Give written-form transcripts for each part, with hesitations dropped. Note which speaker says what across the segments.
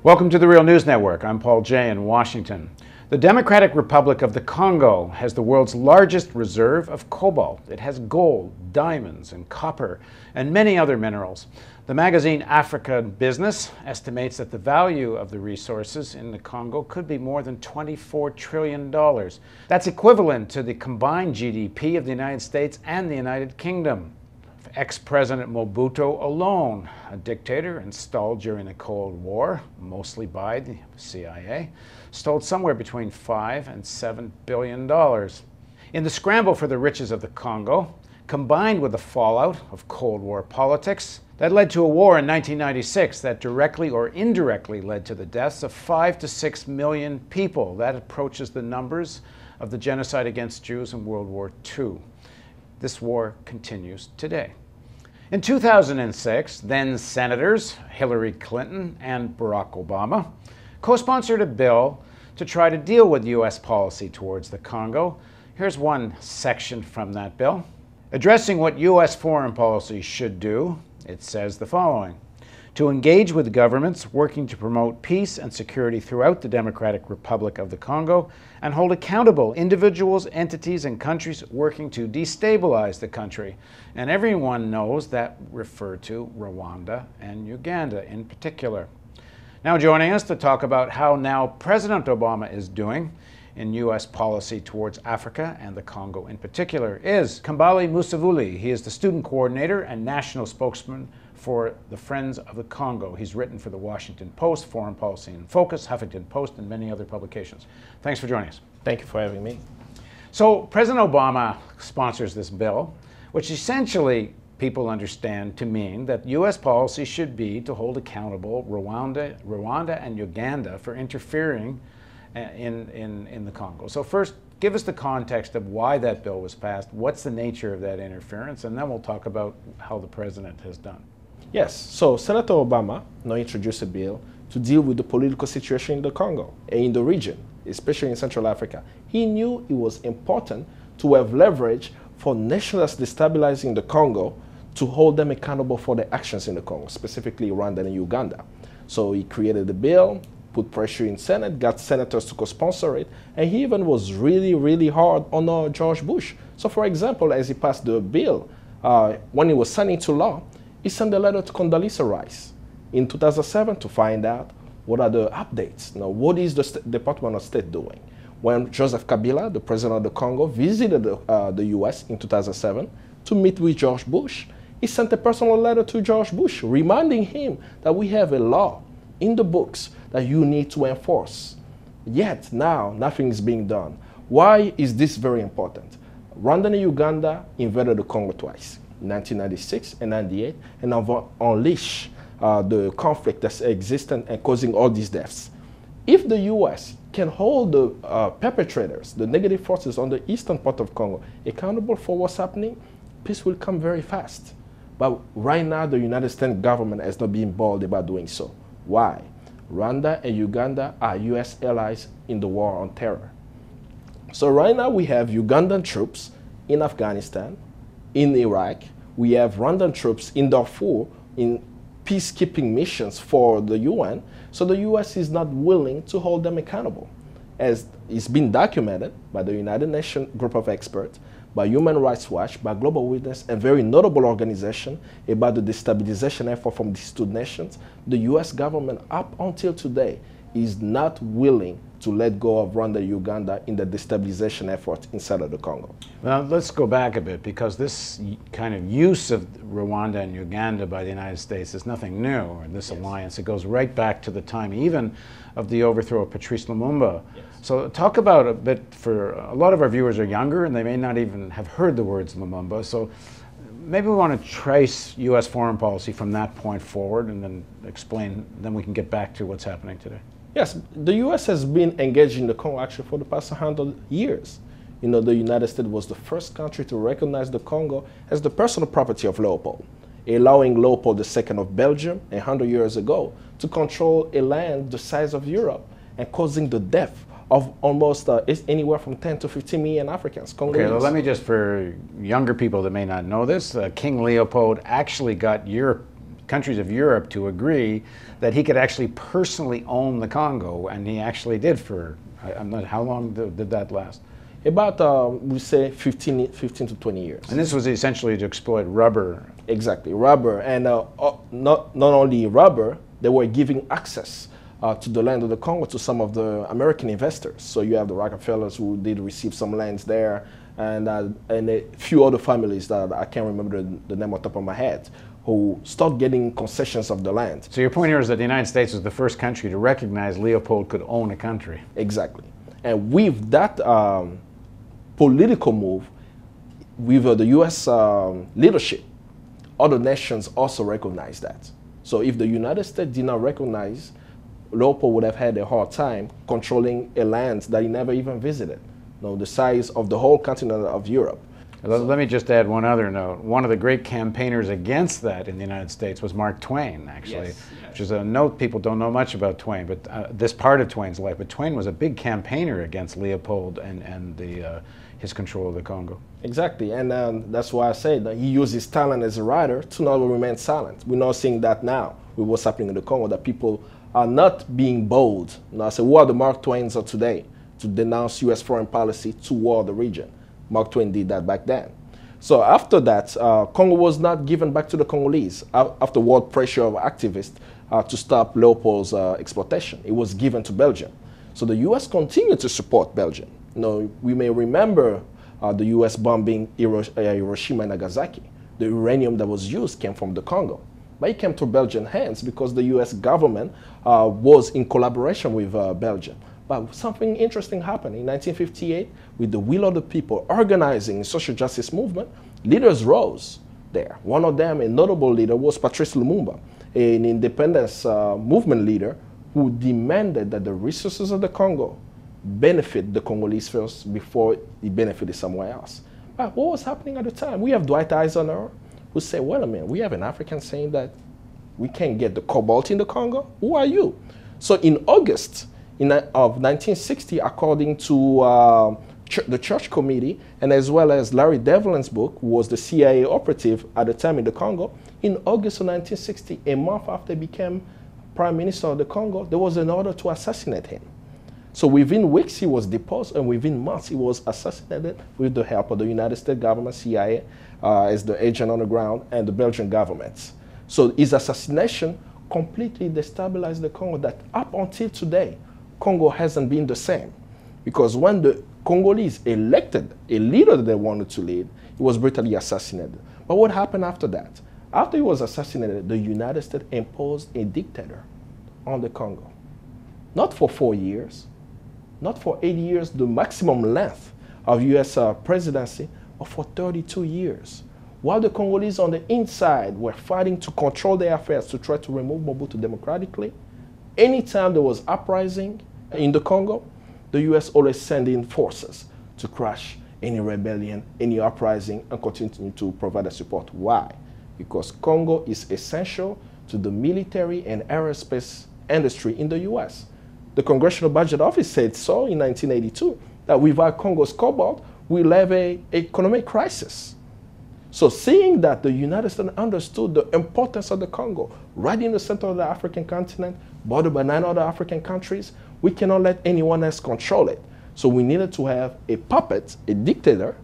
Speaker 1: Welcome to the Real News Network. I'm Paul Jay in Washington. The Democratic Republic of the Congo has the world's largest reserve of cobalt. It has gold, diamonds, and copper, and many other minerals. The magazine Africa Business estimates that the value of the resources in the Congo could be more than $24 trillion. That's equivalent to the combined GDP of the United States and the United Kingdom. Ex-President Mobutu alone, a dictator installed during the Cold War, mostly by the CIA, stole somewhere between $5 and $7 billion. In the scramble for the riches of the Congo, combined with the fallout of Cold War politics, that led to a war in 1996 that directly or indirectly led to the deaths of 5 to 6 million people. That approaches the numbers of the genocide against Jews in World War II. This war continues today. In 2006, then Senators Hillary Clinton and Barack Obama co-sponsored a bill to try to deal with U.S. policy towards the Congo. Here's one section from that bill. Addressing what U.S. foreign policy should do, it says the following: to engage with governments working to promote peace and security throughout the Democratic Republic of the Congo and hold accountable individuals, entities, and countries working to destabilize the country. And everyone knows that refer to Rwanda and Uganda in particular. Now joining us to talk about how now President Obama is doing in U.S. policy towards Africa and the Congo in particular is Kambale Musavuli. He is the student coordinator and national spokesman for the Friends of the Congo. He's written for the Washington Post, Foreign Policy in Focus, Huffington Post, and many other publications. Thanks for joining us.
Speaker 2: Thank you for having me.
Speaker 1: So President Obama sponsors this bill, which essentially people understand to mean that U.S. policy should be to hold accountable Rwanda and Uganda for interfering in the Congo. So first, give us the context of why that bill was passed, what's the nature of that interference, and then we'll talk about how the president has done.
Speaker 2: Yes, so Senator Obama now introduced a bill to deal with the political situation in the Congo and in the region, especially in Central Africa. He knew it was important to have leverage for nations destabilizing the Congo to hold them accountable for their actions in the Congo, specifically Rwanda and Uganda. So he created the bill, put pressure in Senate, got senators to co-sponsor it, and he even was really hard on George Bush. So for example, as he passed the bill, when he was signing into law, he sent a letter to Condoleezza Rice in 2007 to find out what are the updates. Now, what is the Department of State doing? When Joseph Kabila, the president of the Congo, visited the US in 2007 to meet with George Bush, he sent a personal letter to George Bush reminding him that we have a law in the books that you need to enforce. Yet now nothing is being done. Why is this very important? Rwanda and Uganda invaded the Congo twice, in 1996 and 98, and have unleashed the conflict that's existent and causing all these deaths. If the US can hold the perpetrators, the negative forces on the eastern part of Congo, accountable for what's happening, peace will come very fast. But right now, the United States government has not been bold about doing so. Why? Rwanda and Uganda are US allies in the war on terror. So right now we have Ugandan troops in Afghanistan, in Iraq. We have Rwandan troops in Darfur in peacekeeping missions for the UN. So the US is not willing to hold them accountable. As it's been documented by the United Nations group of experts, by Human Rights Watch, by Global Witness, a very notable organization about the destabilization effort from these two nations, the US government up until today is not willing to let go of Rwanda and Uganda in the destabilization effort inside of the Congo.
Speaker 1: Well, let's go back a bit, because this kind of use of Rwanda and Uganda by the United States is nothing new, or this alliance. It goes right back to the time even of the overthrow of Patrice Lumumba. Yes. So talk about a bit, for a lot of our viewers are younger and they may not even have heard the words Lumumba. So maybe we want to trace U.S. foreign policy from that point forward and then explain, then we can get back to what's happening today.
Speaker 2: Yes, the U.S. has been engaged in the Congo actually for the past 100 years. You know, the United States was the first country to recognize the Congo as the personal property of Leopold, allowing Leopold II of Belgium 100 years ago to control a land the size of Europe and causing the death of almost anywhere from 10 to 15 million Africans. Congolese.
Speaker 1: Okay, well, let me just, for younger people that may not know this, King Leopold actually got your countries of Europe to agree that he could actually personally own the Congo, and he actually did for, I'm not, how long did that last?
Speaker 2: About, we say 15 to 20 years.
Speaker 1: And this was essentially to exploit rubber.
Speaker 2: Exactly, rubber. And not only rubber, they were giving access to the land of the Congo to some of the American investors. So you have the Rockefellers who did receive some lands there, and a few other families that I can't remember the name on top of my head, who start getting concessions of the land.
Speaker 1: So your point here is that the United States was the first country to recognize Leopold could own a country.
Speaker 2: Exactly. And with that political move, with the U.S. Leadership, other nations also recognize that. So if the United States did not recognize, Leopold would have had a hard time controlling a land that he never even visited, the size of the whole continent of Europe.
Speaker 1: Let me just add one other note. One of the great campaigners against that in the United States was Mark Twain, actually,
Speaker 2: yes.
Speaker 1: Which is a note people don't know much about Twain, but this part of Twain's life. But Twain was a big campaigner against Leopold and his control of the Congo.
Speaker 2: Exactly, and that's why I say that he used his talent as a writer to not remain silent. We're not seeing that now with what's happening in the Congo, that people are not being bold. I say, who are the Mark Twains of today to denounce U.S. foreign policy toward the region? Mark Twain did that back then. So after that, Congo was not given back to the Congolese after world pressure of activists to stop Leopold's exploitation. It was given to Belgium. So the U.S. continued to support Belgium. We may remember the U.S. bombing Hiroshima and Nagasaki. The uranium that was used came from the Congo. But it came to Belgian hands because the U.S. government was in collaboration with Belgium. But something interesting happened in 1958 with the will of the people organizing a social justice movement. Leaders rose there. One of them, a notable leader, was Patrice Lumumba, an independence movement leader who demanded that the resources of the Congo benefit the Congolese first before it benefited somewhere else. But what was happening at the time? We have Dwight Eisenhower who said, wait a minute, we have an African saying that we can't get the cobalt in the Congo? Who are you? So in August of 1960, according to the Church Committee, and as well as Larry Devlin's book, who was the CIA operative at the time in the Congo, in August of 1960, a month after he became Prime Minister of the Congo, there was an order to assassinate him. So within weeks, he was deposed, and within months, he was assassinated with the help of the United States government, CIA, as the agent on the ground, and the Belgian government. So his assassination completely destabilized the Congo, that up until today, Congo hasn't been the same. Because when the Congolese elected a leader that they wanted to lead, he was brutally assassinated. But what happened after that? After he was assassinated, the United States imposed a dictator on the Congo. Not for 4 years, not for 8 years, the maximum length of U.S. presidency, but for 32 years. While the Congolese on the inside were fighting to control their affairs, to try to remove Mobutu democratically, anytime there was uprising in the Congo, the U.S. always sent in forces to crush any rebellion, any uprising, and continue to provide the support. Why? Because Congo is essential to the military and aerospace industry in the U.S. The Congressional Budget Office said so in 1982, that without Congo's cobalt, we'll have an economic crisis. So seeing that the United States understood the importance of the Congo, right in the center of the African continent, bordered by 9 other African countries, we cannot let anyone else control it. So we needed to have a puppet, a dictator,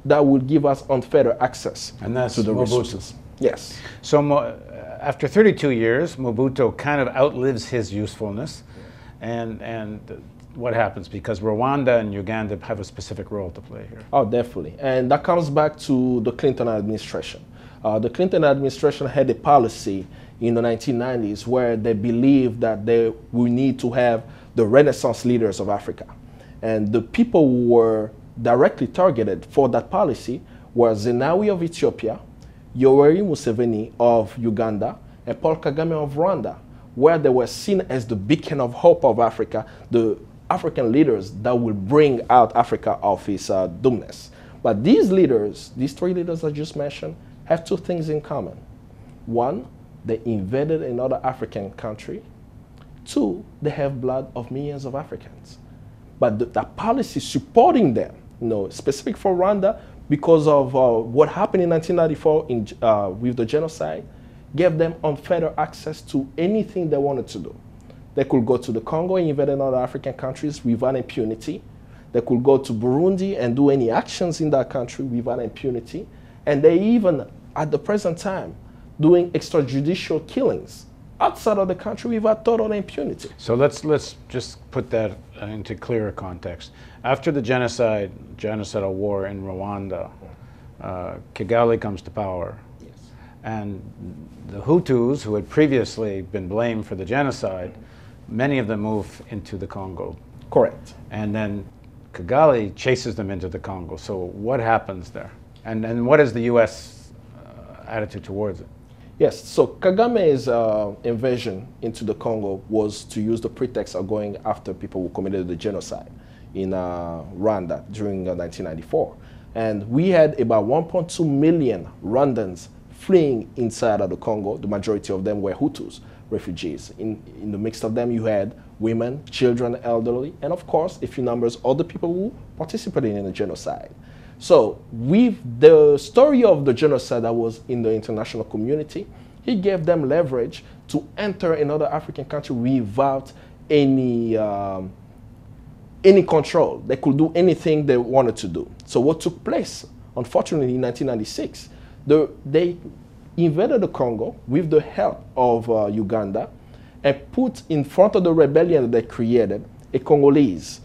Speaker 2: that would give us unfettered access
Speaker 1: and that's
Speaker 2: to the
Speaker 1: Mobutu.
Speaker 2: resources. Yes.
Speaker 1: So after 32 years, Mobutu kind of outlives his usefulness. And what happens? Because Rwanda and Uganda have a specific role to play here.
Speaker 2: Oh, definitely. And that comes back to the Clinton administration. The Clinton administration had a policy in the 1990s where they believed that we need to have the Renaissance leaders of Africa. And the people who were directly targeted for that policy were Zenawi of Ethiopia, Yoweri Museveni of Uganda, and Paul Kagame of Rwanda, where they were seen as the beacon of hope of Africa, the African leaders that will bring out Africa of its doomness. But these leaders, these 3 leaders I just mentioned, have 2 things in common. 1, they invaded another African country. 2, they have blood of millions of Africans. But the policy supporting them, specific for Rwanda, because of what happened in 1994 with the genocide, gave them unfettered access to anything they wanted to do. They could go to the Congo and invade other African countries without impunity. They could go to Burundi and do any actions in that country without impunity. And they even, at the present time, doing extrajudicial killings outside of the country without total impunity.
Speaker 1: So let's just put that into clearer context. After the genocidal war in Rwanda, Kigali comes to power.
Speaker 2: Yes.
Speaker 1: And the Hutus, who had previously been blamed for the genocide, many of them move into the Congo.
Speaker 2: Correct.
Speaker 1: And then Kigali chases them into the Congo. So what happens there? And what is the U.S. Attitude towards it?
Speaker 2: Yes, so Kagame's invasion into the Congo was to use the pretext of going after people who committed the genocide in Rwanda during 1994. And we had about 1.2 million Rwandans fleeing inside of the Congo. The majority of them were Hutus, refugees. In the mix of them, you had women, children, elderly, and of course, a few numbers of the people who participated in the genocide. So with the story of the genocide that was in the international community, he gave them leverage to enter another African country without any control. They could do anything they wanted to do. So what took place, unfortunately, in 1996, they invaded the Congo with the help of Uganda and put in front of the rebellion that they created a Congolese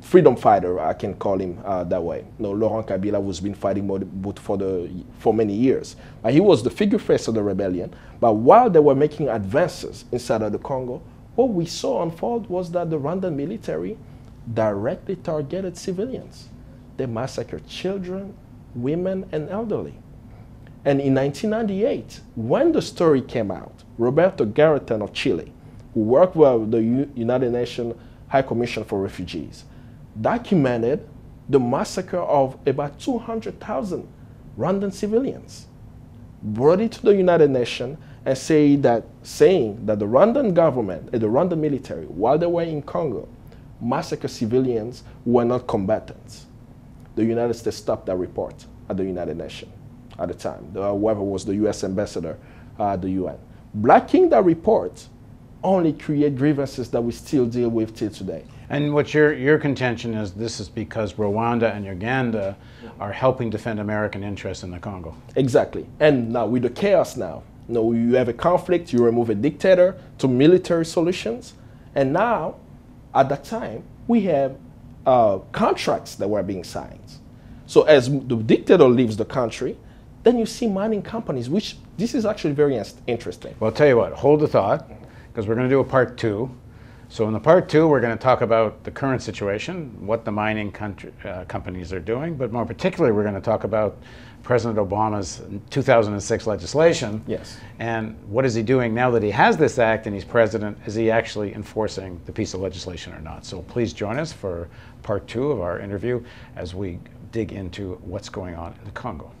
Speaker 2: freedom fighter, I can call him that way. No, Laurent Kabila was been fighting for many years. He was the figure face of the rebellion, but while they were making advances inside of the Congo, what we saw unfold was that the Rwandan military directly targeted civilians. They massacred children, women, and elderly. And in 1998, when the story came out, Roberto Garreton of Chile, who worked with the United Nations High Commission for Refugees, documented the massacre of about 200,000 Rwandan civilians, brought it to the United Nations and saying that the Rwandan government and the Rwandan military, while they were in Congo, massacred civilians who were not combatants. The United States stopped that report at the United Nations at the time, whoever was the US ambassador at the UN. Blocking that report only create grievances that we still deal with till today.
Speaker 1: And what your contention is, this is because Rwanda and Uganda are helping defend American interests in the Congo.
Speaker 2: Exactly. And now with the chaos now, you have a conflict, you remove a dictator to military solutions, and now, at that time, we have contracts that were being signed. So as the dictator leaves the country, then you see mining companies, which this is actually very interesting.
Speaker 1: Well, I'll tell you what, hold the thought, because we're going to do a part 2. So in the part 2, we're going to talk about the current situation, what the mining companies are doing, but more particularly, we're going to talk about President Obama's 2006 legislation.
Speaker 2: Yes.
Speaker 1: And what is he doing now that he has this act and he's president? Is he actually enforcing the piece of legislation or not? So please join us for part 2 of our interview as we dig into what's going on in the Congo.